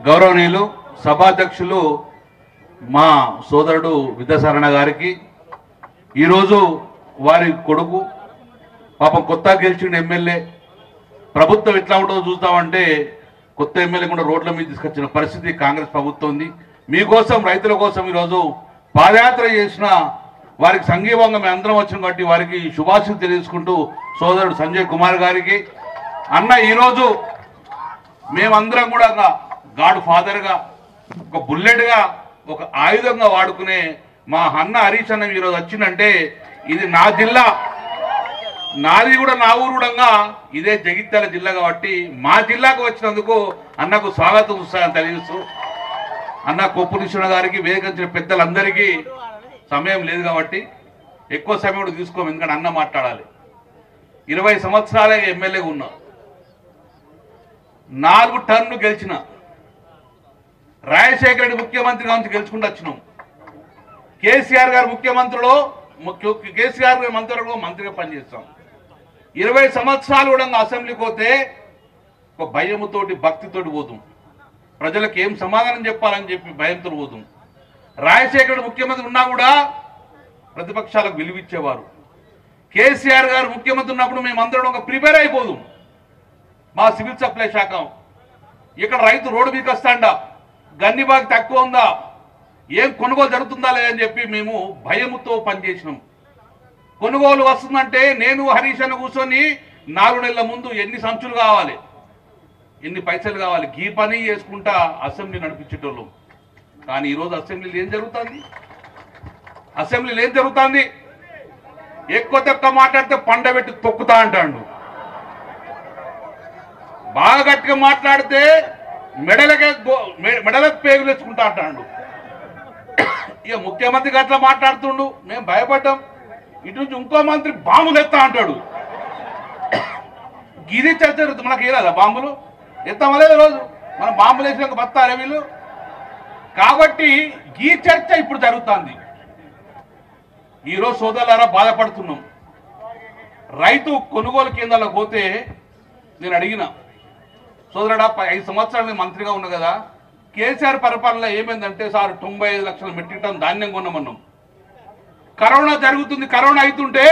గౌరవనీయులు సభాధ్యక్షులు మా సోదరుడు విద్యాసారణ గారికి ఈరోజు వారి కొడుకు పాపం కొత్త గెలిచిన ఎమ్మెల్యే ప్రభుత్వం ఎట్లా ఉంటుందో చూస్తామంటే కొత్త ఎమ్మెల్యే కూడా రోడ్ల మీద తీసుకొచ్చిన పరిస్థితి కాంగ్రెస్ ప్రభుత్వం ఉంది. మీకోసం రైతుల కోసం ఈరోజు పాదయాత్ర చేసిన వారికి సంఘీభంగా మేము అందరం వచ్చిన కాబట్టి వారికి శుభాశీస్సులు తెలియజేసుకుంటూ సోదరుడు సంజయ్ కుమార్ గారికి అన్న ఈరోజు మేమందరం కూడా గాడ్ ఫాదర్గా ఒక బుల్లెట్గా ఒక ఆయుధంగా వాడుకునే మా అన్న హరీష్ అన్న ఈరోజు వచ్చిందంటే ఇది నా జిల్లా, నాది కూడా నా ఊరు కూడా ఇదే జగిత్యాల జిల్లా కాబట్టి మా జిల్లాకు వచ్చినందుకు అన్నకు స్వాగతం ఉత్సాహం తెలియజేస్తూ అన్న కొప్పునిశ్వర గారికి వేదించిన పెద్దలందరికీ సమయం లేదు కాబట్టి ఎక్కువ సమయం కూడా తీసుకోము, ఎందుకంటే అన్న మాట్లాడాలి. 20 సంవత్సరాలే ఎమ్మెల్యేగా ఉన్నా, 4 టర్న్లు గెలిచిన, రాజశేఖర రెడ్డి ముఖ్యమంత్రిగా నుంచి గెలుచుకుంటూ వచ్చినాం. కేసీఆర్ గారు ముఖ్యమంత్రిలో కేసీఆర్ గారి మంత్రిగా పనిచేస్తాం. 20 సంవత్సరాలు కూడా అసెంబ్లీకి పోతే ఒక భయముతోటి భక్తితోటి పోతాం, ప్రజలకు ఏం సమాధానం చెప్పాలని చెప్పి భయంతో పోతాం. రాజశేఖరుడు ముఖ్యమంత్రి ఉన్నా కూడా ప్రతిపక్షాలకు విలువిచ్చేవారు. కేసీఆర్ గారు ముఖ్యమంత్రి ఉన్నప్పుడు మేమందరం ఒక ప్రిపేర్ అయిపోదాం. మా సివిల్ సప్లై శాఖ ఇక్కడ రైతు రోడ్డు మీదకి వస్తాడా, గన్నిబాకి తక్కువ ఉందా, ఏం కొనుగోలు జరుగుతుందా లేదని చెప్పి మేము భయముతో పనిచేసినాం. కొనుగోలు వస్తుందంటే నేను హరీష్ అని కూర్చొని 4 నెలల ముందు ఎన్ని సంచులు కావాలి, ఎన్ని పైసలు కావాలి, గీ పని చేసుకుంటా అసెంబ్లీ నడిపించేటోళ్ళు. కానీ ఈరోజు అసెంబ్లీలో ఏం జరుగుతుంది? అసెంబ్లీలో ఏం జరుగుతుంది? ఎక్కువ తక్కువ మాట్లాడితే పండబెట్టి తొక్కుతా అంటాడు, బాగా గట్టిగా మాట్లాడితే మెడలకు పేగులు తెచ్చుకుంటా అంటాడు. ఇక ముఖ్యమంత్రికి అట్లా మాట్లాడుతుండు, మేము భయపడ్డాం. ఇటు నుంచి ఇంకో మంత్రి బాంబులు ఎత్తా అంటాడు. గిరి చర్చ జరుగుతుంది, మనకి ఏదా బాంబులు ఎత్తామలేదు రోజు మనం బాంబులు వేసినాక బతారే వీళ్ళు. కాబట్టి ఈ చర్చ ఇప్పుడు జరుగుతుంది. ఈరోజు సోదరులారా బాధపడుతున్నాం. రైతు కొనుగోలు కేంద్రాలకు పోతే నేను అడిగిన, సోదరుడా 5 సంవత్సరాలు మంత్రిగా ఉన్నా కదా, కేసీఆర్ పరిపాలన ఏమైందంటే సార్ 95 లక్షల మెట్రిక్ టన్ ధాన్యం కొన్నామన్నాం. కరోనా జరుగుతుంది, కరోనా అవుతుంటే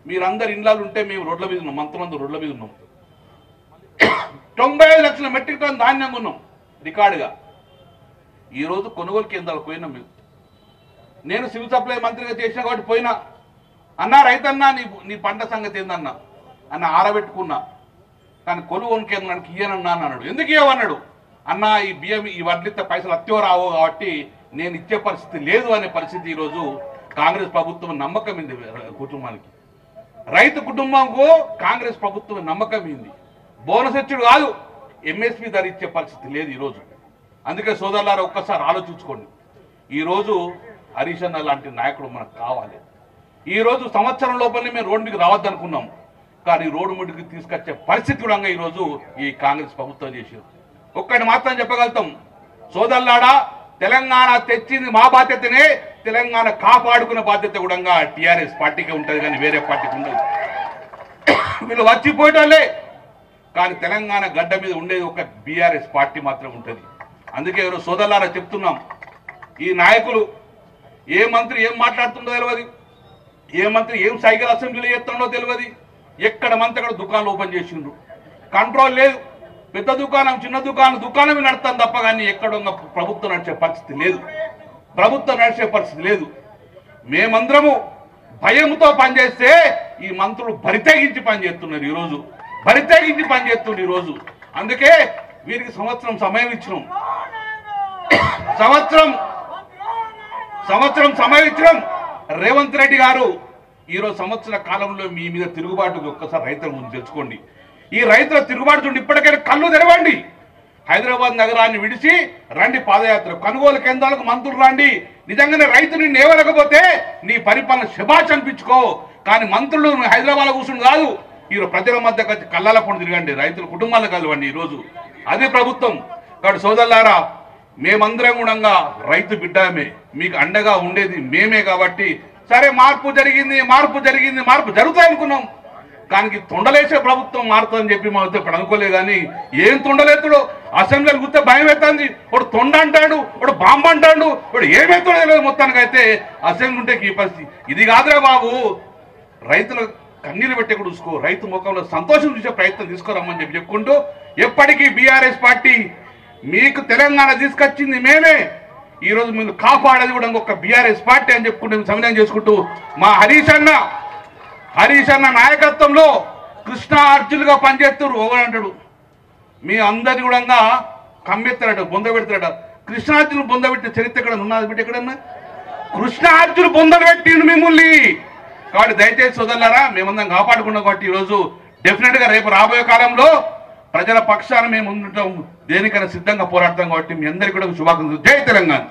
మీరందరు ఇండ్లాలు ఉంటే మేము రోడ్ల మీద ఉన్నాం, మంత్రులందరూ రోడ్ల మీద ఉన్నాం. 95 లక్షల మెట్రిక్ టన్ ధాన్యం కొన్నాం రికార్డుగా. ఈరోజు కొనుగోలు కేంద్రాలకు పోయినాం మేము. నేను సివిల్ సప్లై మంత్రిగా చేసిన కాబట్టి పోయినా, అన్నా రైతన్నా నీ పంట సంగతి ఏందన్నా అన్న ఆరబెట్టుకున్నా, కానీ కొనుగోలు కేంద్రానికి ఇయ్యనన్నా అన్నాడు. ఎందుకు ఇవ్వన్నాడు? అన్న ఈ బియ్యం ఈ వడ్లిత పైసలు అత్యో రావు కాబట్టి నేను ఇచ్చే పరిస్థితి లేదు అనే పరిస్థితి ఈరోజు కాంగ్రెస్ ప్రభుత్వం నమ్మకం ఉంది. కుటుంబానికి, రైతు కుటుంబంకు కాంగ్రెస్ ప్రభుత్వం నమ్మకం ఉంది. బోనస్ ఇచ్చుడు కాదు, ఎంఎస్పీ ధర ఇచ్చే పరిస్థితి లేదు ఈరోజు. అందుకే సోదరులారా ఒక్కసారి ఆలోచించుకోండి. ఈరోజు హరీష్ అన్న లాంటి నాయకుడు మనకు కావాలి. ఈరోజు సంవత్సరం లోపలనే మేము రోడ్డు మీదకి రావద్దనుకున్నాం, కానీ రోడ్డు మీదకి తీసుకొచ్చే పరిస్థితి కూడా ఈరోజు ఈ కాంగ్రెస్ ప్రభుత్వం చేసేది. ఒక్కటి మాత్రం చెప్పగలుగుతాం, సోదరులారా తెలంగాణ తెచ్చింది మా బాధ్యతనే, తెలంగాణ కాపాడుకునే బాధ్యత కూడా టీఆర్ఎస్ పార్టీకి ఉంటుంది, కానీ వేరే పార్టీకి ఉండదు. వీళ్ళు వచ్చిపోయేటోళ్ళే, కానీ తెలంగాణ గడ్డ మీద ఉండేది ఒక బీఆర్ఎస్ పార్టీ మాత్రం ఉంటుంది. అందుకే ఈరోజు సోదరులారా చెప్తున్నాం, ఈ నాయకులు ఏ మంత్రి ఏం మాట్లాడుతుండో తెలియదు, ఏ మంత్రి ఏం సైకిల్ అసెంబ్లీలో చేస్తుండో తెలియదు. ఎక్కడ మంత్రి అక్కడ దుకాణాలు ఓపెన్ చేసిండ్రు, కంట్రోల్ లేదు. పెద్ద దుకాణం చిన్న దుకాణం నడుస్తాను తప్ప కానీ ఎక్కడ ప్రభుత్వం నడిచే పరిస్థితి లేదు, ప్రభుత్వం నడిచే పరిస్థితి లేదు. మేమందరము భయంతో పనిచేస్తే ఈ మంత్రులు బరితెగించి పనిచేస్తున్నారు, ఈరోజు బరితెగించి పనిచేస్తున్నారు ఈరోజు. అందుకే వీరికి సంవత్సరం సమయం ఇచ్చినాం, సంవత్సరం సమయం ఇచ్చినాం. రేవంత్ రెడ్డి గారు ఈరోజు సంవత్సర కాలంలో మీ మీద తిరుగుబాటు ఒక్కసారి రైతుల ముందు తెచ్చుకోండి. ఈ రైతుల తిరుగుబాటు చూడండి, ఇప్పటికైనా కళ్ళు తెరవండి. హైదరాబాద్ నగరాన్ని విడిచి రండి పాదయాత్ర, కొనుగోలు కేంద్రాలకు మంత్రులు రండి. నిజంగానే రైతుని నేవలేకపోతే నీ పరిపాలన శభాష్ అనిపించుకో, కానీ మంత్రులు హైదరాబాద్ కూర్చుని కాదు. ఈరోజు ప్రజల మధ్య కలిసి కళ్ళాల పండు తిరగండి, రైతుల కుటుంబాలకు కలవండి. ఈరోజు అదే ప్రభుత్వం. కాబట్టి సోదరులారా మేమందరం కూడా రైతు బిడ్డమే, మీకు అండగా ఉండేది మేమే. కాబట్టి సరే మార్పు జరుగుతాయి అనుకున్నాం, కానీ తొండలేసే ప్రభుత్వం మారుతుందని చెప్పి మా ఇప్పుడు అనుకోలే. కానీ ఏం తొండలేతుడు అసెంబ్లీలో కూర్చో భయం అవుతుంది. వాడు తొండ అంటాడు, వాడు బాంబు అంటాడు, వాడు ఏమవుతాడో తెలియదు. మొత్తానికి అయితే అసెంబ్లీ ఉంటే ఈ పరిస్థితి. ఇది కాదురా బాబు, రైతుల కన్నీళ్ళు పెట్టే కూడా చూసుకో, రైతు ముఖంలో సంతోషం చూసే ప్రయత్నం తీసుకురమ్మని చెప్పుకుంటూ, ఎప్పటికీ బీఆర్ఎస్ పార్టీ మీకు తెలంగాణ తీసుకొచ్చింది మేమే, ఈరోజు మీరు కాపాడేది కూడా ఇంకొక బీఆర్ఎస్ పార్టీ అని చెప్పుకుంటూ సమన్వయం చేసుకుంటూ, మా హరీష్ అన్న నాయకత్వంలో కృష్ణా అర్జులుగా పనిచేస్తారు. ఒకడంటాడు మీ అందరిని కూడా కమ్మెత్తాడట, బొంద పెడతాడట. కృష్ణార్జును బొంద పెట్టిన చరిత్ర ఎక్కడ ఉన్నది బిడ్డ? ఎక్కడన్నా కృష్ణార్జును బొందలు పెట్టిండు మిమ్మల్ని. కాబట్టి దయచేసి సోదరులారా, మేమందరం కాపాడుకున్నాం. కాబట్టి ఈరోజు డెఫినెట్గా రేపు రాబోయే కాలంలో ప్రజల పక్షాన మేము ఉంటాం, దేనికైనా సిద్ధంగా పోరాడతాం. కాబట్టి మీ అందరికీ కూడా శుభాకాంక్షలు. జై తెలంగాణ.